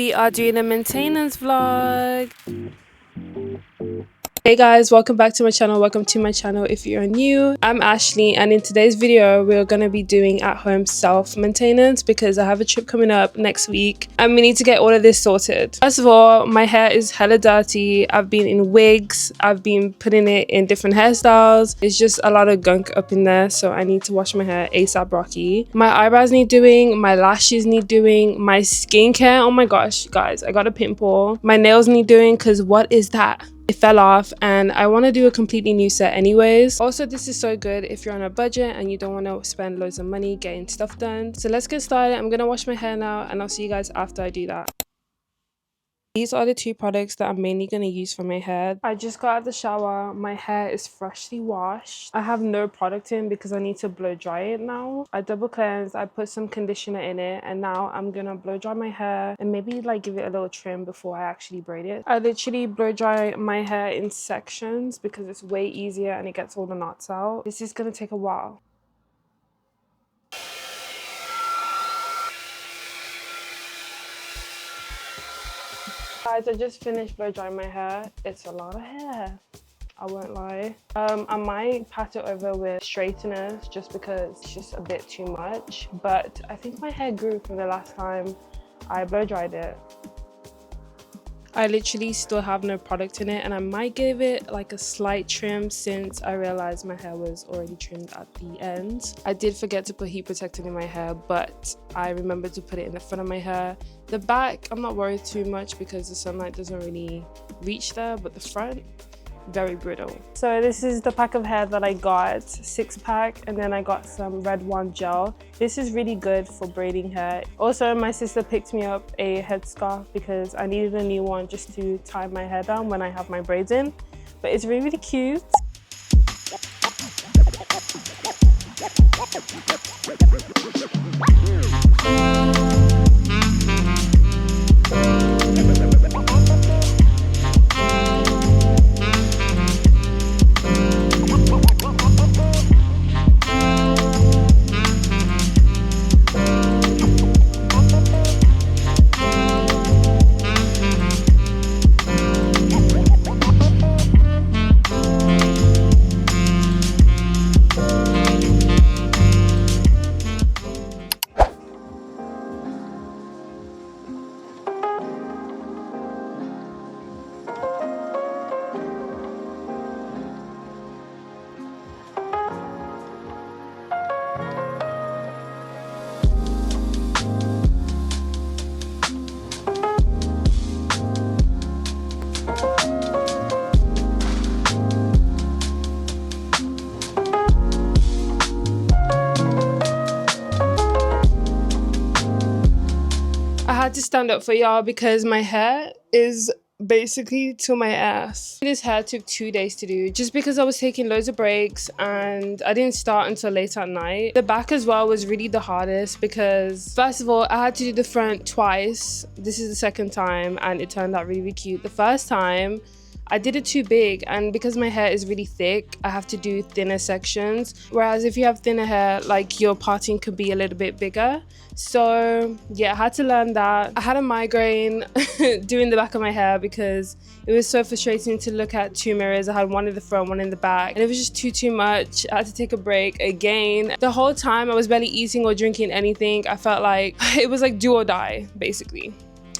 We are doing a maintenance vlog. Hey guys, welcome back to my channel. Welcome to my channel if you're new. I'm Ashley, and in today's video we're going to be doing at-home self-maintenance because I have a trip coming up next week and we need to get all of this sorted. First of all, my hair is hella dirty. I've been in wigs, I've been putting it in different hairstyles. It's just a lot of gunk up in there, so I need to wash my hair ASAP Rocky. My eyebrows need doing, my lashes need doing, my skincare, oh my gosh guys, I got a pimple. My nails need doing because what is that? It fell off and I want to do a completely new set anyways. Also, this is so good if you're on a budget and you don't want to spend loads of money getting stuff done. So let's get started. I'm gonna wash my hair now and I'll see you guys after I do that. These are the two products that I'm mainly going to use for my hair. I just got out of the shower. My hair is freshly washed. I have no product in because I need to blow dry it now. I double cleansed. I put some conditioner in it and now I'm going to blow dry my hair and maybe like give it a little trim before I actually braid it. I literally blow dry my hair in sections because it's way easier and it gets all the knots out. This is going to take a while. Guys, I just finished blow drying my hair. It's a lot of hair, I won't lie. I might pat it over with straighteners just because it's just a bit too much, but I think my hair grew from the last time I blow dried it. I literally still have no product in it and I might give it like a slight trim since I realized my hair was already trimmed at the end. I did forget to put heat protectant in my hair, but I remembered to put it in the front of my hair. The back, I'm not worried too much because the sunlight doesn't really reach there, but the front, very brittle. So this is the pack of hair that I got, 6-pack, and then I got some red wand gel. This is really good for braiding hair. Also, my sister picked me up a headscarf because I needed a new one just to tie my hair down when I have my braids in. But it's really, really cute. I had to stand up for y'all because my hair is basically to my ass. This hair took 2 days to do just because I was taking loads of breaks and I didn't start until late at night. The back as well was really the hardest because first of all I had to do the front twice. This is the second time and it turned out really, really cute. The first time I did it too big, and because my hair is really thick, I have to do thinner sections. Whereas if you have thinner hair, like your parting could be a little bit bigger. So yeah, I had to learn that. I had a migraine doing the back of my hair because it was so frustrating to look at two mirrors. I had one in the front, one in the back, and it was just too much. I had to take a break again. The whole time I was barely eating or drinking anything. I felt like it was like do or die, basically.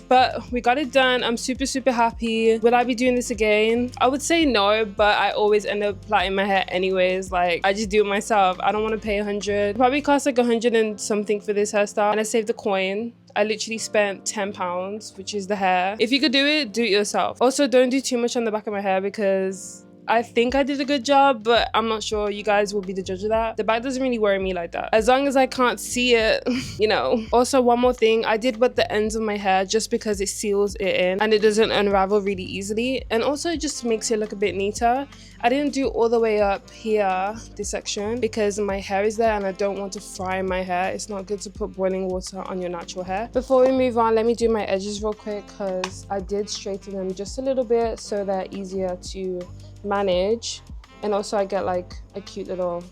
But we got it done. I'm super happy. Will I be doing this again? I would say no, but I always end up plaiting my hair anyways. Like, I just do it myself. I don't want to pay 100. It probably cost like 100 and something for this hairstyle, and I saved a coin. I literally spent £10, which is the hair. If you could do it yourself. Also, don't do too much on the back of my hair because I think I did a good job, but I'm not sure. You guys will be the judge of that. The back doesn't really worry me like that. As long as I can't see it, you know. Also, one more thing. I did wet the ends of my hair just because it seals it in and it doesn't unravel really easily. And also, it just makes it look a bit neater. I didn't do all the way up here, this section, because my hair is there and I don't want to fry my hair. It's not good to put boiling water on your natural hair. Before we move on, let me do my edges real quick because I did straighten them just a little bit so they're easier to manage, and also I get like a cute little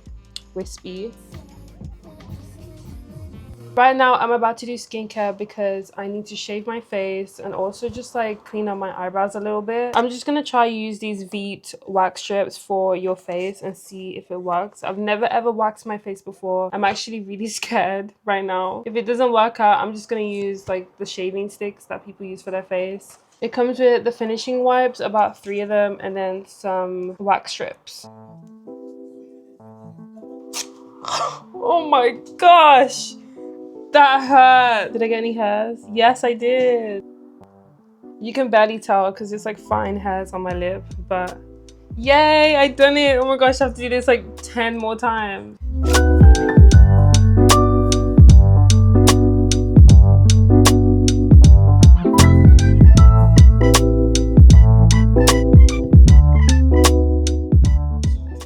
wispy. Right now, I'm about to do skincare because I need to shave my face and also just like clean up my eyebrows a little bit. I'm just gonna try use these Veet wax strips for your face and see if it works. I've never ever waxed my face before. I'm actually really scared right now. If it doesn't work out, I'm just gonna use like the shaving sticks that people use for their face. It comes with the finishing wipes, about 3 of them, and then some wax strips. Oh my gosh! That hurt. Did I get any hairs? Yes, I did. You can barely tell because it's like fine hairs on my lip, but yay, I done it. Oh my gosh, I have to do this like 10 more times.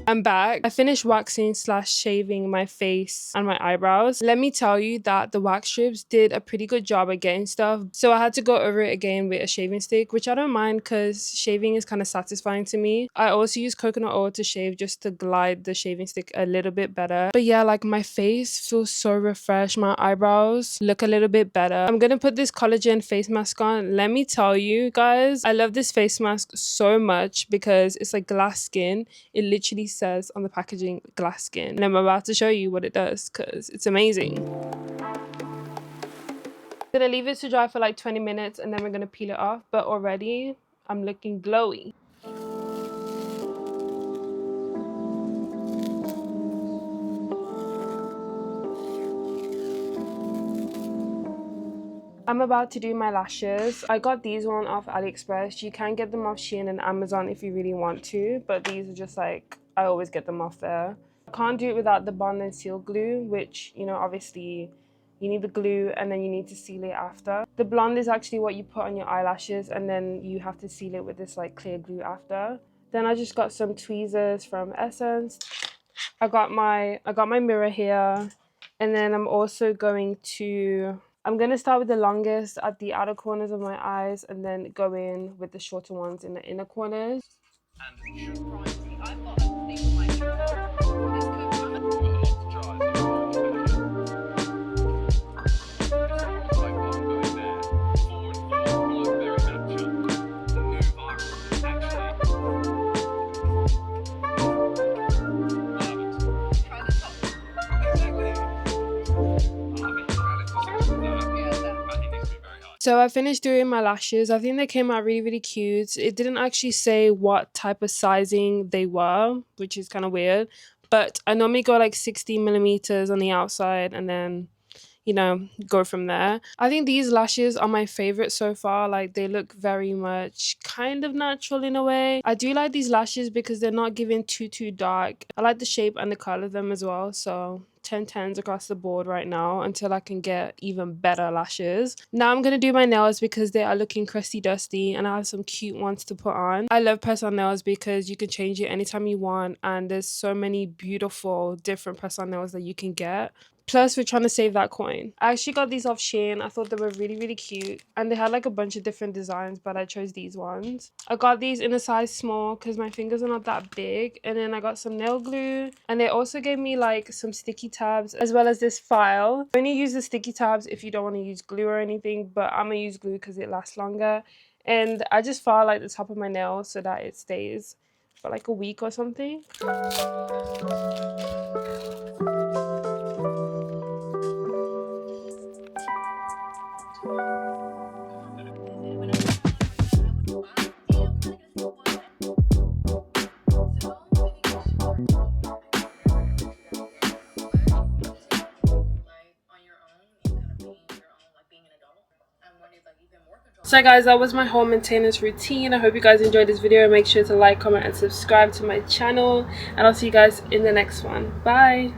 I'm back. I finished waxing / shaving my face and my eyebrows. Let me tell you that the wax strips did a pretty good job at getting stuff. So I had to go over it again with a shaving stick, which I don't mind because shaving is kind of satisfying to me. I also use coconut oil to shave just to glide the shaving stick a little bit better. But yeah, like my face feels so refreshed. My eyebrows look a little bit better. I'm gonna put this collagen face mask on. Let me tell you guys, I love this face mask so much because it's like glass skin. It literally says on the packaging glass skin, and I'm about to show you what it does because it's amazing. I'm gonna leave it to dry for like 20 minutes and then we're gonna peel it off, but already I'm looking glowy. I'm about to do my lashes. I got these one off AliExpress. You can get them off Shein and Amazon if you really want to, but these are just like, I always get them off there. I can't do it without the bond and seal glue, which, you know, obviously you need the glue and then you need to seal it after. The blonde is actually what you put on your eyelashes and then you have to seal it with this like clear glue after. Then I just got some tweezers from Essence. I got my mirror here, and then I'm also going to start with the longest at the outer corners of my eyes and then go in with the shorter ones in the inner corners. So I finished doing my lashes. I think they came out really, really cute. It didn't actually say what type of sizing they were, which is kind of weird. But I normally go like 16 millimeters on the outside and then, you know, go from there. I think these lashes are my favorite so far. Like they look very much kind of natural in a way. I do like these lashes because they're not giving too dark. I like the shape and the color of them as well. So 10/10s across the board right now until I can get even better lashes. Now I'm going to do my nails because they are looking crusty dusty and I have some cute ones to put on. I love press-on nails because you can change it anytime you want and there's so many beautiful different press-on nails that you can get. Plus, we're trying to save that coin. I actually got these off Shein. I thought they were really, really cute. And they had like a bunch of different designs, but I chose these ones. I got these in a size small because my fingers are not that big. And then I got some nail glue. And they also gave me like some sticky tabs as well as this file. You only use the sticky tabs if you don't want to use glue or anything. But I'm going to use glue because it lasts longer. And I just file like the top of my nail so that it stays for like a week or something. So guys, that was my home maintenance routine. I hope you guys enjoyed this video. Make sure to like, comment and subscribe to my channel, and I'll see you guys in the next one. Bye.